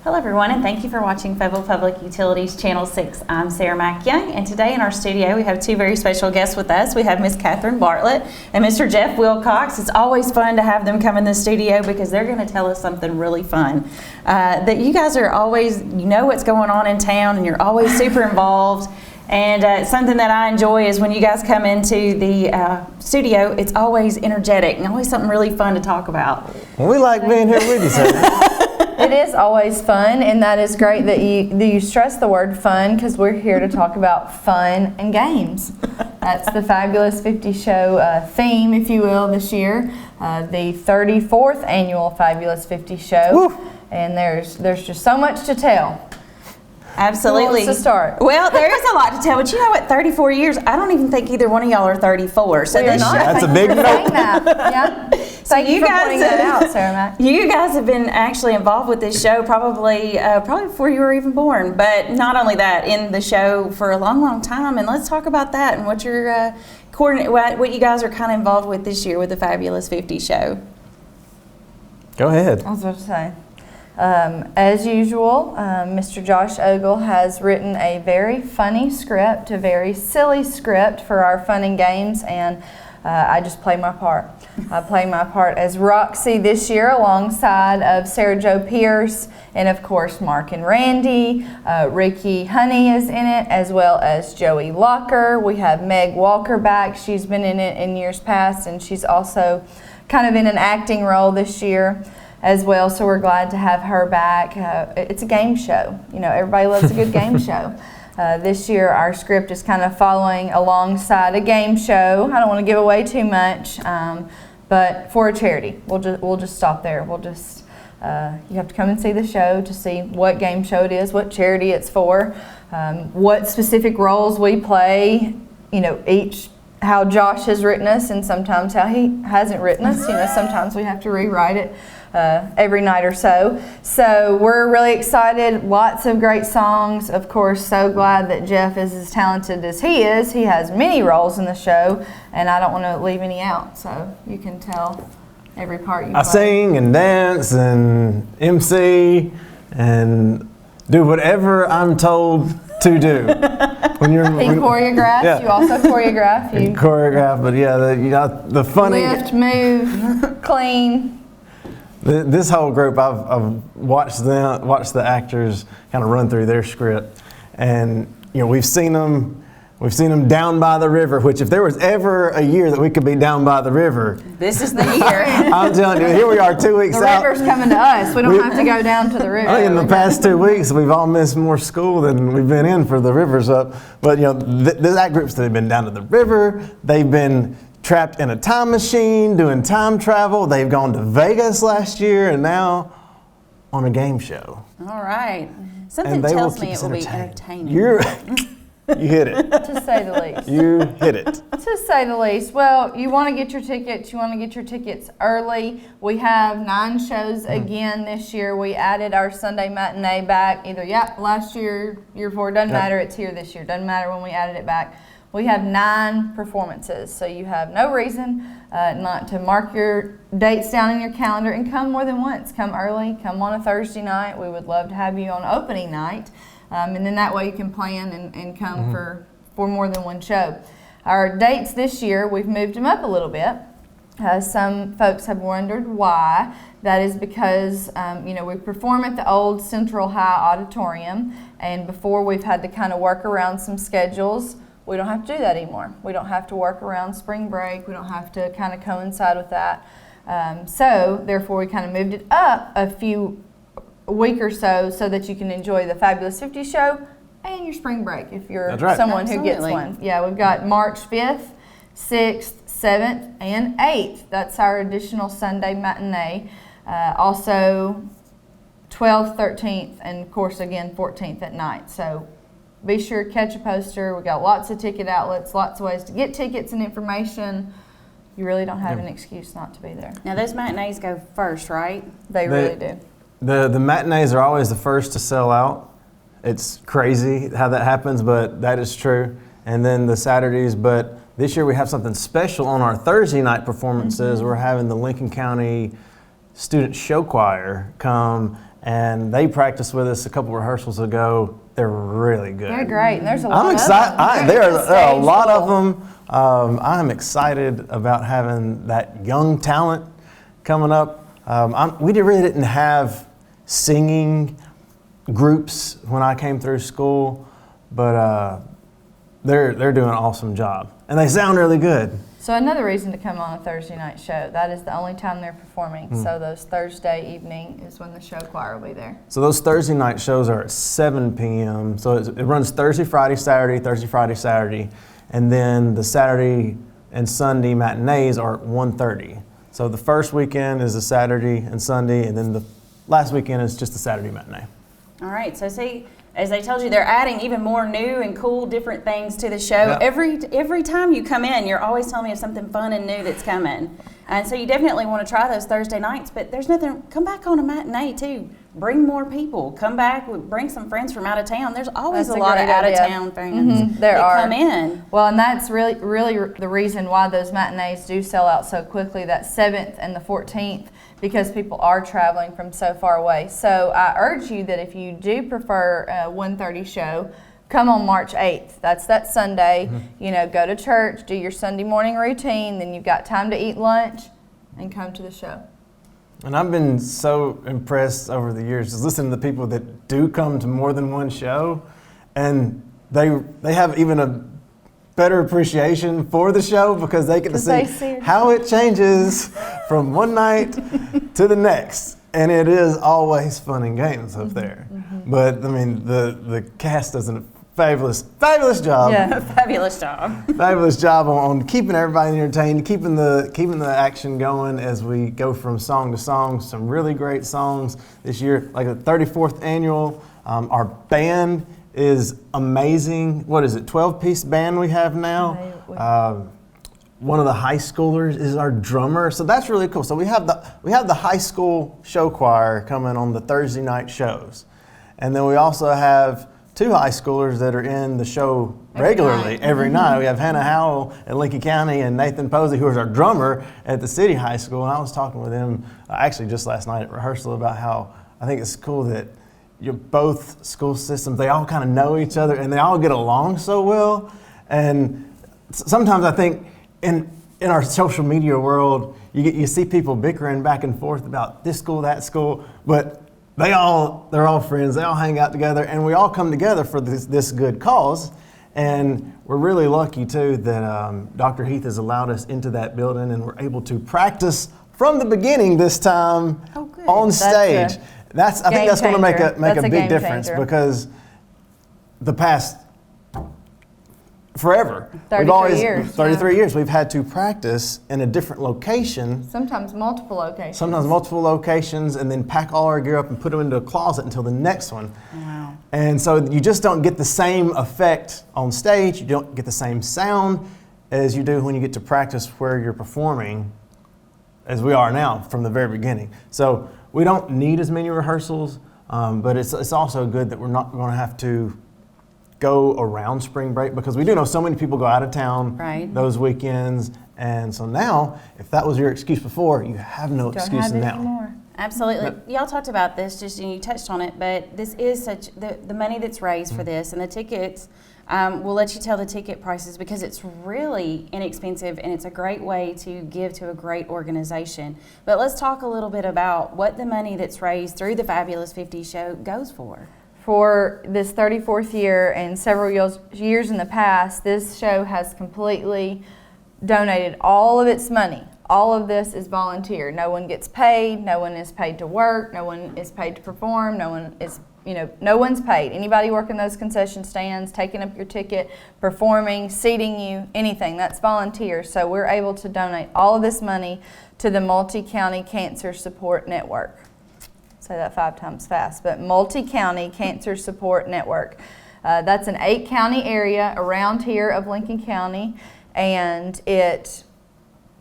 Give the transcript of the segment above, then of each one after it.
Hello everyone, and thank you for watching Fayetteville Public Utilities Channel 6. I'm Sarah Mack-Young, and today in our studio we have two very special guests with us. We have Miss Catherine Bartlett and Mr. Jeff Wilcox. It's always fun to have them come in the studio because they're going to tell us something really fun. That you guys are always, you know what's going on in town, and you're always super involved. And something that I enjoy is when you guys come into the studio, it's always energetic and always something really fun to talk about. Well, we like being here with you, Sarah. It is always fun, and that is great that you stress the word fun, because we're here to talk about fun and games. That's the Fabulous 50s Show theme, if you will, this year. The 34th Annual Fabulous 50s Show. Woo. And there's just so much to tell. Absolutely. Who wants to start? Well, there is a lot to tell, but you know what? 34 years, I don't even think either one of y'all are 34. So that's a big note. Yeah. Thank you for pointing that out, Sarah Mack. You guys have been actually involved with this show probably before you were even born. But not only that, in the show for a long, long time. And let's talk about that and what you're what you guys are kind of involved with this year with the Fabulous 50s Show. Go ahead. I was about to say. As usual, Mr. Josh Ogle has written a very funny script, a very silly script for our fun and games, and I just play my part. I play my part as Roxy this year alongside of Sarah Jo Pierce and of course Mark and Randy. Ricky Honey is in it, as well as Joey Locker. We have Meg Walker back. She's been in it in years past, and she's also kind of in an acting role this year as well, so we're glad to have her back. It's a game show. You know, everybody loves a good game show. This year our script is kind of following alongside a game show. I don't want to give away too much, but for a charity. We'll just stop there. We'll just you have to come and see the show to see what game show it is, what charity it's for, what specific roles we play, you know, each how Josh has written us and sometimes how he hasn't written us. You know, sometimes we have to rewrite it every night or so. So we're really excited. Lots of great songs. Of course, so glad that Jeff is as talented as he is. He has many roles in the show, and I don't want to leave any out. So you can tell every part you play. I sing and dance and MC and do whatever I'm told to do. He choreographs. Yeah. You also choreograph. You choreograph, but yeah, you got the funny lift, move, clean. This whole group, I've watched the actors kind of run through their script, and you know we've seen them down by the river. Which, if there was ever a year that we could be down by the river, this is the year. I'm telling you, here we are 2 weeks out. The river's coming to us. We don't have to go down to the river. In the past 2 weeks, we've all missed more school than we've been in for the rivers up. But you know, that group's they've been down to the river. They've been trapped in a time machine, doing time travel. They've gone to Vegas last year, and now on a game show. All right. Something tells me it will be entertaining. You hit it. To say the least. You hit it. To say the least. Well, you want to get your tickets. You want to get your tickets early. We have 9 shows again this year. We added our Sunday matinee back. Last year before. Doesn't matter. It's here this year. Doesn't matter when we added it back. We have 9 performances, so you have no reason not to mark your dates down in your calendar and come more than once. Come early, come on a Thursday night. We would love to have you on opening night, and then that way you can plan and come for more than one show. Our dates this year, we've moved them up a little bit. Some folks have wondered why. That is because we perform at the old Central High Auditorium, and before we've had to kind of work around some schedules. We don't have to do that anymore. We don't have to work around spring break. We don't have to kind of coincide with that. So therefore, we kind of moved it up a week or so that you can enjoy the Fabulous 50s Show and your spring break if you're someone who gets one. Yeah, we've got March 5th, 6th, 7th, and 8th. That's our additional Sunday matinee. Also 12th, 13th, and of course again 14th at night. So be sure to catch a poster. We got lots of ticket outlets, lots of ways to get tickets and information. You really don't have an excuse not to be there. Now those matinees go first, right? They really do. The matinees are always the first to sell out. It's crazy how that happens, but that is true. And then the Saturdays, but this year we have something special on our Thursday night performances. We're having the Lincoln County Student Show Choir come and they practiced with us a couple rehearsals ago. They're really good. They're great. And there's a lot I'm excited. of them. There are a lot of Stage them. I'm excited about having that young talent coming up. We really didn't have singing groups when I came through school, but they're doing an awesome job, and they sound really good. So another reason to come on a Thursday night show. That is the only time they're performing. So those Thursday evening is when the show choir will be there. So those Thursday night shows are at 7 p.m. So it runs Thursday, Friday, Saturday, and then the Saturday and Sunday matinees are at 1:30. So the first weekend is a Saturday and Sunday, and then the last weekend is just a Saturday matinee. All right, so see, as I told you, they're adding even more new and cool different things to the show. Yeah. Every time you come in, you're always telling me of something fun and new that's coming. And so you definitely want to try those Thursday nights, but there's nothing, come back on a matinee too. Bring more people. Come back, bring some friends from out of town. There's always That's a a lot of great out of idea. town fans There that are. come in. Well, and that's really the reason why those matinees do sell out so quickly, that 7th and the 14th, because people are traveling from so far away. So I urge you that if you do prefer a 1:30 show, come on March 8th. That's that Sunday. You know, go to church, do your Sunday morning routine, then you've got time to eat lunch and come to the show. And I've been so impressed over the years just listening to the people that do come to more than one show, and they have even a better appreciation for the show because they get to see how it changes from one night to the next. And it is always fun and games up there. But I mean, the cast does a fabulous job. Yeah. Fabulous job. Fabulous job on keeping everybody entertained, keeping the action going as we go from song to song. Some really great songs this year, like the 34th annual. Our band is amazing. What is it? 12-piece band we have now. One of the high schoolers is our drummer, so that's really cool. So we have the high school show choir coming on the Thursday night shows, and then we also have 2 high schoolers that are in the show regularly every night. We have Hannah Howell at Lincoln County and Nathan Posey, who is our drummer at the City High School. And I was talking with him actually just last night at rehearsal about how I think it's cool that both school systems, they all kind of know each other and they all get along so well. And sometimes I think in our social media world, you see people bickering back and forth about this school, that school, but they're all friends, they all hang out together, and we all come together for this good cause. And we're really lucky too that Dr. Heath has allowed us into that building, and we're able to practice from the beginning this time on stage. I think that's going to make a big difference because the past forever. 33 years we've had to practice in a different location. Sometimes multiple locations. And then pack all our gear up and put them into a closet until the next one. Wow. And so you just don't get the same effect on stage. You don't get the same sound as you do when you get to practice where you're performing as we are now from the very beginning. So we don't need as many rehearsals, but it's also good that we're not going to have to go around spring break because we do know so many people go out of town those weekends. And so now, if that was your excuse before, you have no excuse now. Anymore. Absolutely. Y'all talked about this, and you touched on it, but this is such, the money that's raised for this and the tickets, we'll let you tell the ticket prices because it's really inexpensive and it's a great way to give to a great organization. But let's talk a little bit about what the money that's raised through the Fabulous 50s show goes for. For this 34th year and several years in the past, this show has completely donated all of its money. All of this is volunteer. No one gets paid. No one is paid to work. No one is paid to perform. No one's paid. Anybody working those concession stands, taking up your ticket, performing, seating you, anything, that's volunteer. So we're able to donate all of this money to the Multi-County Cancer Support Network. Say that 5 times fast, but Multi-County Cancer Support Network. That's an 8-county area around here of Lincoln County, and it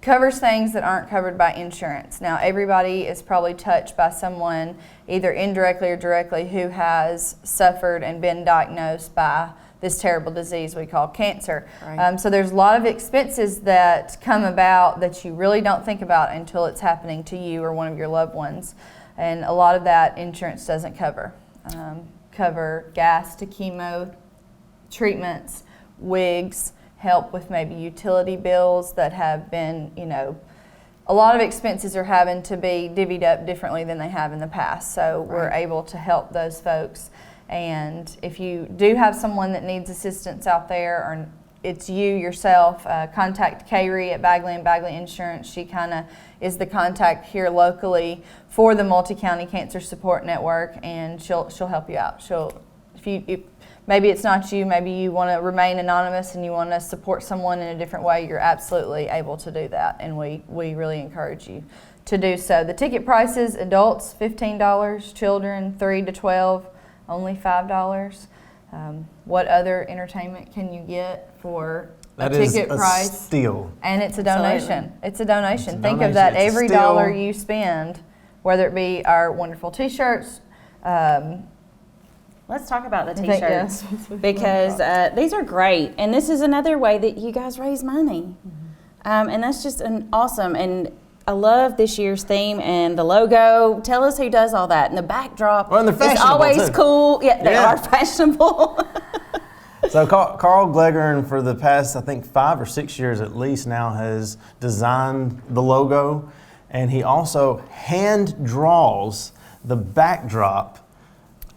covers things that aren't covered by insurance. Now, everybody is probably touched by someone, either indirectly or directly, who has suffered and been diagnosed by this terrible disease we call cancer. Right. So there's a lot of expenses that come about that you really don't think about until it's happening to you or one of your loved ones. and a lot of that insurance doesn't cover. Cover gas to chemo treatments, wigs, help with maybe utility bills that have been, a lot of expenses are having to be divvied up differently than they have in the past. So we're able to help those folks. And if you do have someone that needs assistance out there, or it's you yourself, contact Kayri at Bagley & Bagley Insurance. She kind of is the contact here locally for the Multi-County Cancer Support Network, and she'll help you out. If maybe it's not you, maybe you want to remain anonymous and you want to support someone in a different way, you're absolutely able to do that, and we really encourage you to do so. The ticket prices: adults $15, children 3 to 12 only $5. What other entertainment can you get for a ticket price? That is a steal. And it's a donation. It's a donation. Think of donation. that. It's a Every steal. dollar you spend, whether it be our wonderful T-shirts. Let's talk about the think, T-shirts yes. because these are great, and this is another way that you guys raise money, and that's just an awesome. And I love this year's theme and the logo. Tell us who does all that, and the backdrop. Well, and they're is fashionable, always too. cool. Yeah, they Yeah. are fashionable. So Carl Glegern, for the past, I think, 5 or 6 years at least now, has designed the logo, and he also hand draws the backdrop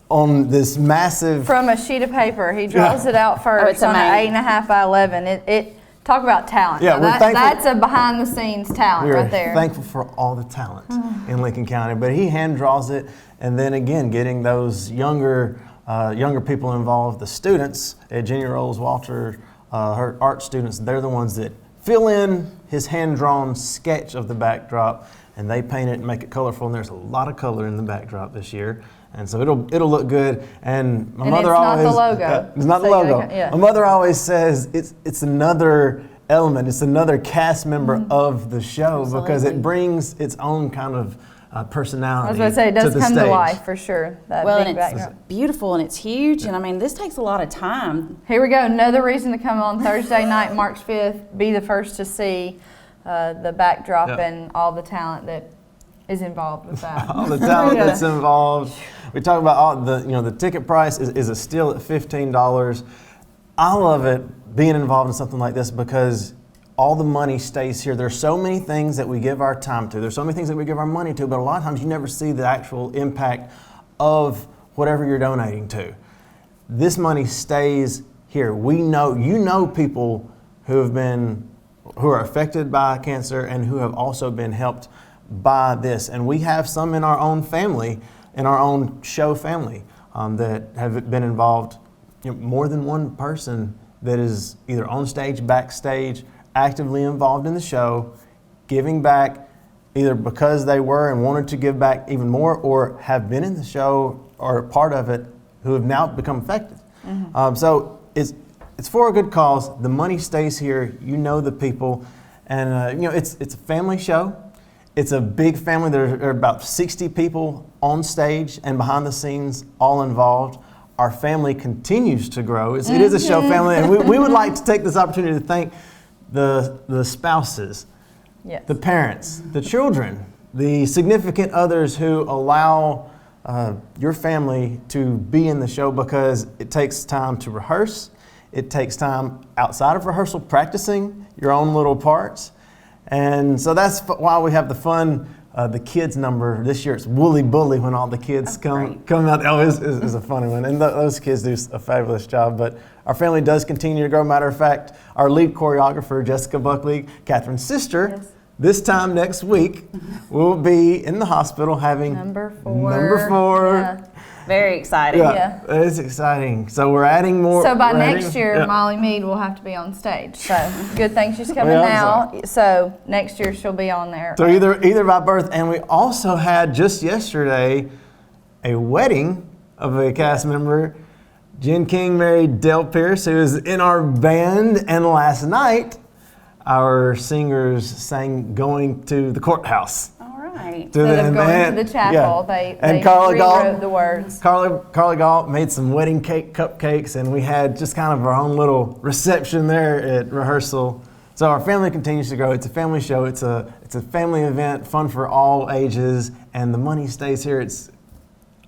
on this massive. From a sheet of paper. He draws it out Oh, first it's on an amazing. 8.5 by 11. It talk about talent. Yeah, Now we're thankful- that's a behind the scenes talent We're right there. thankful for all the talent in Lincoln County, but he hand draws it, and then again getting those younger people involved. The students at Jenny Rose Walter, her art students, they're the ones that fill in his hand drawn sketch of the backdrop, and they paint it and make it colorful. And there's a lot of color in the backdrop this year, and so it'll look good. And my And mother it's not always the logo. it's not the So, logo. yeah. My mother always says it's another element. It's another cast member of the show because Absolutely. it brings its own kind of personality. I was going to say, it to does the come to stage. life for sure. That Well, big and it's backdrop. beautiful and it's huge, and I mean, this takes a lot of time. Here we go. Another reason to come on Thursday night, March 5th. Be the first to see the backdrop Yeah. and all the talent that is involved with that. All the talent Yeah. that's involved. We talk about all the ticket price is a steal at $15. I love it being involved in something like this because all the money stays here. There's so many things that we give our time to. There's so many things that we give our money to, but a lot of times you never see the actual impact of whatever you're donating to. This money stays here. You know people who are affected by cancer and who have also been helped by this. And we have some in our own family, in our own show family, that have been involved, more than one person that is either on stage, backstage, actively involved in the show, giving back either because they were and wanted to give back even more, or have been in the show or part of it who have now become affected. So it's for a good cause. The money stays here. You know the people, and it's a family show. It's a big family. There are about 60 people on stage and behind the scenes, all involved. Our family continues to grow. It is a show family, and we would like to take this opportunity to thank the spouses, Yes. the parents, the children, the significant others who allow your family to be in the show, because it takes time to rehearse. It takes time outside of rehearsal practicing your own little parts. And so that's why we have the fun, the kids number. This year it's Woolly Bully when all the kids come out. Oh, it's a funny one. And those kids do a fabulous job. But our family does continue to grow. Matter of fact, our lead choreographer, Jessica Buckley, Catherine's sister, Yes. this time next week, will be in the hospital having Number 4. Number 4. Yeah. Very exciting. Yeah. It's exciting. So we're adding more. So by we're adding- next year, yeah. Molly Mead will have to be on stage. So good thing she's coming Yeah, now. So next year she'll be on there. So either by birth, and we also had just yesterday a wedding of a cast member. Jen King married Dale Pierce, who is in our band, and last night our singers sang "Going to the Courthouse." All right. Instead of going to the chapel, they rewrote the words. Carly Galt made some wedding cake cupcakes, and we had just kind of our own little reception there at rehearsal So our family continues to grow. It's a family show. It's a family event, fun for all ages, and the money stays here.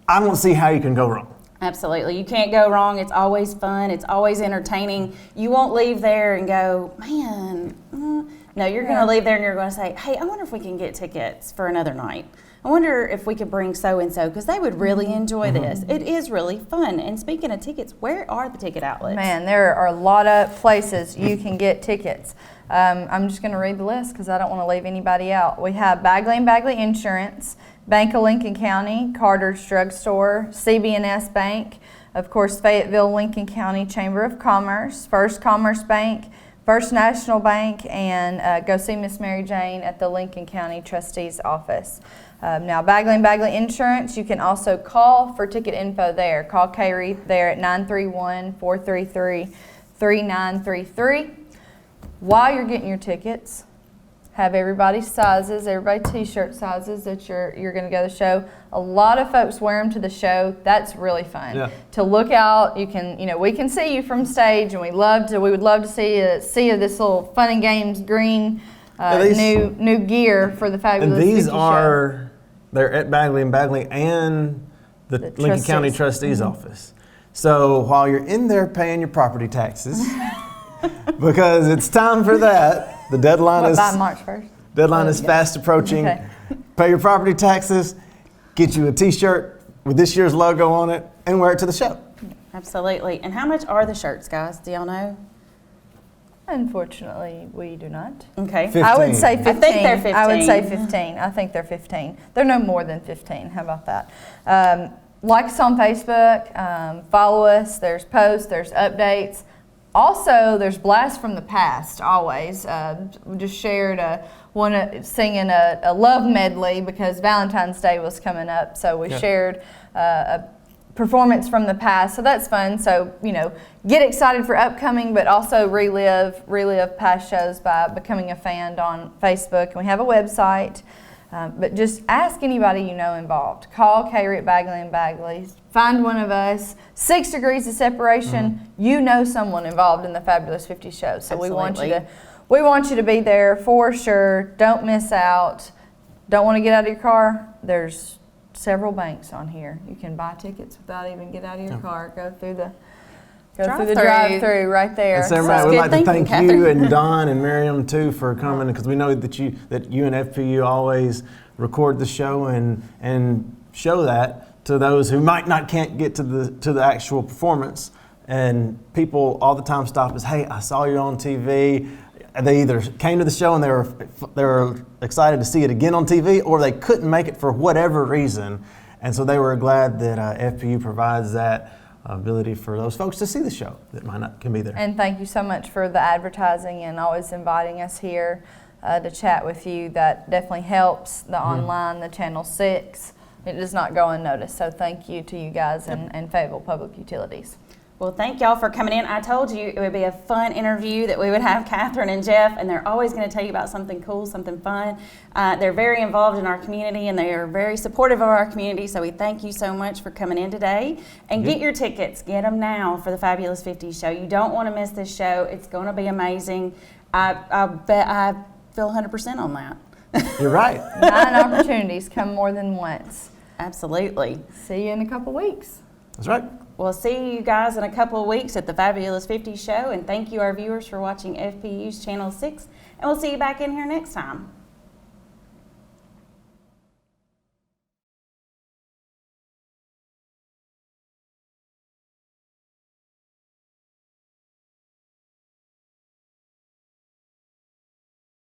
I don't see how you can go wrong. Absolutely. You can't go wrong. It's always fun. It's always entertaining. You won't leave there and go, man. No, you're going to leave there and you're going to say, hey, I wonder if we can get tickets for another night. I wonder if we could bring so-and-so because they would really enjoy this. It is really fun. And speaking of tickets, where are the ticket outlets? Man, there are a lot of places you can get tickets. I'm just going to read the list because I don't want to leave anybody out. We have Bagley & Bagley Insurance, Bank of Lincoln County, Carter's Drug Store, CB&S Bank, of course, Fayetteville Lincoln County Chamber of Commerce, First Commerce Bank, First National Bank, and go see Miss Mary Jane at the Lincoln County Trustee's Office. Now, Bagley & Bagley Insurance, you can also call for ticket info there. Call Carrie there at 931-433-3933. While you're getting your tickets, have everybody's sizes, everybody's t-shirt sizes that you're going to go to the show. A lot of folks wear them to the show. That's really fun. Yeah. To look out, we can see you from stage, and we would love to see this little fun and games green new gear for the Fabulous 50 show. They're at Bagley & Bagley and the Lincoln trustees. County Trustee's Office. So while you're in there paying your property taxes, because it's time for that, the deadline by March 1st? Deadline is fast approaching. Okay. Pay your property taxes, get you a t-shirt with this year's logo on it, and wear it to the show. Absolutely. And how much are the shirts, guys? Do y'all know? Unfortunately, we do not. Okay. 15. I would say 15. I think they're 15. I would say 15. I think they're 15. They're no more than 15. How about that? Like us on Facebook. Follow us. There's posts. There's updates. Also, there's blasts from the past. Always. We just shared singing a love medley because Valentine's Day was coming up. So we shared a performance from the past, so that's fun. So get excited for upcoming, but also relive past shows by becoming a fan on Facebook. And we have a website, but just ask anybody you know involved. Call Carrie at Bagley & Bagley. Find one of us. 6 degrees of separation. You know someone involved in the Fabulous 50 show. So we want you to be there for sure. Don't miss out. Don't want to get out of your car? There's several banks on here. You can buy tickets without even get out of your car. Go through the drive-through right there. And Sarah, we'd like to thank you and Don and Miriam too for coming, because we know that you and FPU always record the show and show that to those who can't get to the actual performance. And people all the time stop us, hey, I saw you on TV. They either came to the show and they were excited to see it again on TV, or they couldn't make it for whatever reason. And so they were glad that FPU provides that ability for those folks to see the show that can be there. And thank you so much for the advertising and always inviting us here to chat with you. That definitely helps the online, the Channel 6. It does not go unnoticed. So thank you to you guys and Fayetteville Public Utilities. Well, thank y'all for coming in. I told you it would be a fun interview, that we would have Catherine and Jeff, and they're always going to tell you about something cool, something fun. They're very involved in our community, and they are very supportive of our community, so we thank you so much for coming in today. And get your tickets. Get them now for the Fabulous 50s show. You don't want to miss this show. It's going to be amazing. I bet I feel 100% on that. You're right. 9 opportunities. Come more than once. Absolutely. See you in a couple weeks. That's right. We'll see you guys in a couple of weeks at the Fabulous 50s show, and thank you, our viewers, for watching FPU's Channel 6, and we'll see you back in here next time.